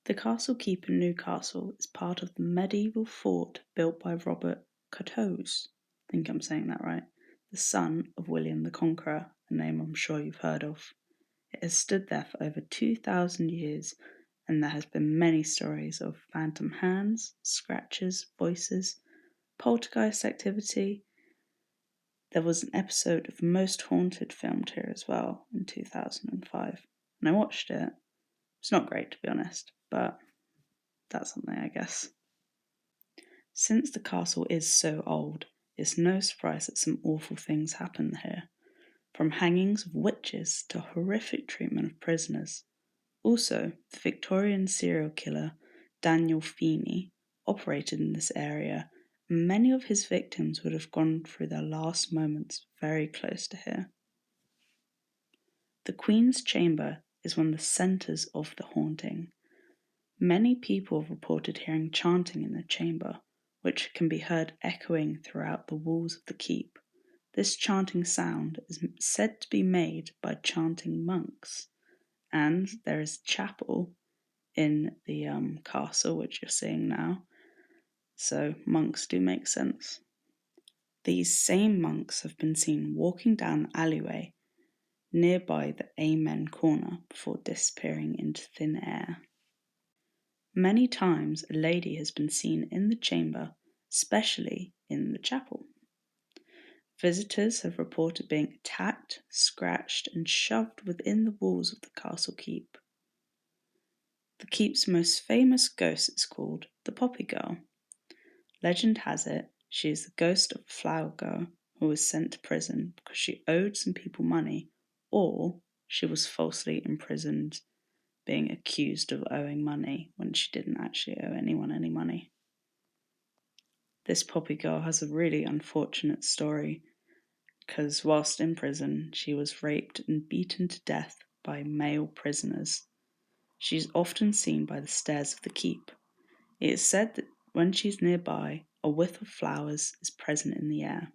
The castle keep in Newcastle is part of the medieval fort built by Robert Curthose. I think I'm saying that right. The son of William the Conqueror, a name I'm sure you've heard of. It has stood there for over 2,000 years, and there has been many stories of phantom hands, scratches, voices, poltergeist activity. There was an episode of Most Haunted filmed here as well in 2005, and I watched it. It's not great, to be honest, but that's something, I guess. Since the castle is so old, it's no surprise that some awful things happen here, from hangings of witches to horrific treatment of prisoners. Also, the Victorian serial killer Daniel Feeney operated in this area, and many of his victims would have gone through their last moments very close to here. The Queen's Chamber is one of the centres of the haunting. Many people have reported hearing chanting in the chamber, which can be heard echoing throughout the walls of the keep. This chanting sound is said to be made by chanting monks, and there is a chapel in the castle, which you're seeing now, so monks do make sense. These same monks have been seen walking down the alleyway nearby the Amen corner before disappearing into thin air. Many times a lady has been seen in the chamber, especially in the chapel. Visitors have reported being attacked, scratched, and shoved within the walls of the castle keep. The keep's most famous ghost is called the Poppy Girl. Legend has it she is the ghost of a flower girl who was sent to prison because she owed some people money, or she was falsely imprisoned, being accused of owing money when she didn't actually owe anyone any money. This Poppy Girl has a really unfortunate story, because whilst in prison, she was raped and beaten to death by male prisoners. She is often seen by the stairs of the keep. It is said that when she's nearby, a whiff of flowers is present in the air.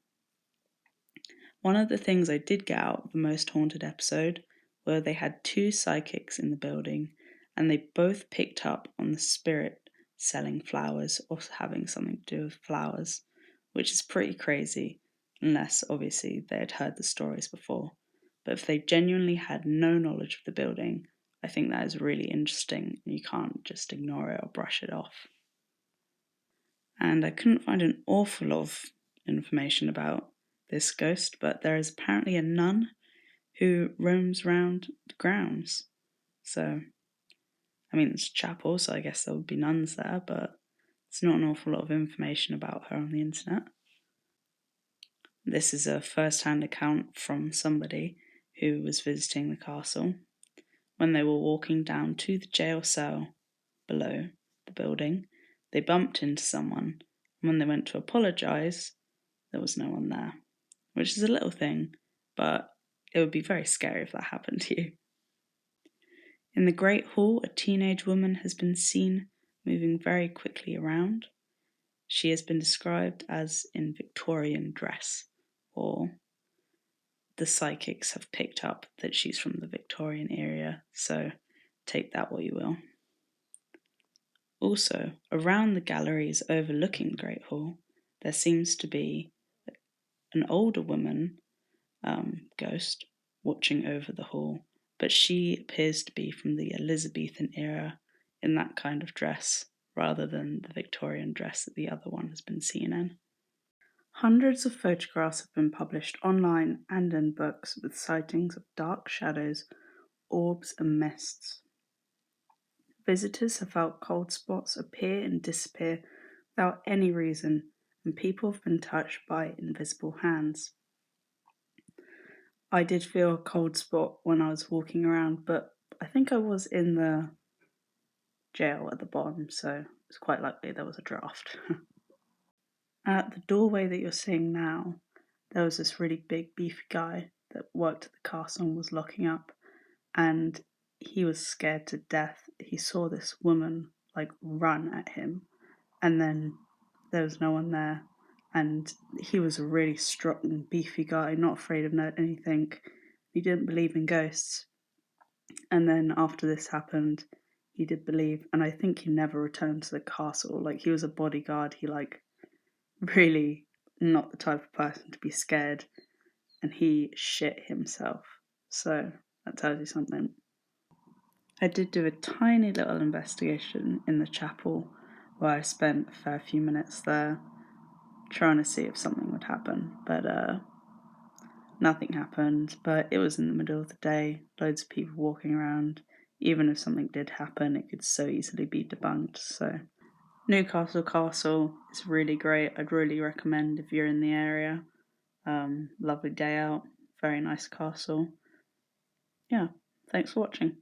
One of the things I did get out of the Most Haunted episode were they had two psychics in the building, and they both picked up on the spirit selling flowers or having something to do with flowers, which is pretty crazy, unless obviously they had heard the stories before. But if they genuinely had no knowledge of the building, I think that is really interesting, and you can't just ignore it or brush it off. And I couldn't find an awful lot of information about this ghost, but there is apparently a nun who roams around the grounds. So, I mean, it's a chapel, so I guess there would be nuns there, but it's not an awful lot of information about her on the internet. This is a first-hand account from somebody who was visiting the castle. When they were walking down to the jail cell below the building, they bumped into someone, and when they went to apologise, there was no one there, which is a little thing, but it would be very scary if that happened to you. In the Great Hall, a teenage woman has been seen moving very quickly around. She has been described as in Victorian dress, or the psychics have picked up that she's from the Victorian era, so take that what you will. Also, around the galleries overlooking the Great Hall, there seems to be an older woman ghost watching over the hall, but she appears to be from the Elizabethan era in that kind of dress rather than the Victorian dress that the other one has been seen in. Hundreds of photographs have been published online and in books with sightings of dark shadows, orbs and mists. Visitors have felt cold spots appear and disappear without any reason, and people have been touched by invisible hands. I did feel a cold spot when I was walking around, but I think I was in the jail at the bottom, so it's quite likely there was a draft. At the doorway that you're seeing now, there was this really big, beefy guy that worked at the castle and was locking up, and he was scared to death. He saw this woman run at him, and then there was no one there, and he was a really strong, beefy guy, not afraid of anything. He didn't believe in ghosts. And then after this happened, he did believe, and I think he never returned to the castle. Like, he was a bodyguard. He, like, really not the type of person to be scared, and he shit himself. So that tells you something. I did do a tiny little investigation in the chapel where I spent a fair few minutes there trying to see if something would happen, but nothing happened. But it was in the middle of the day, loads of people walking around. Even if something did happen, it could so easily be debunked. So Newcastle Castle is really great. I'd really recommend if you're in the area. Lovely day out, very nice castle. Yeah, thanks for watching.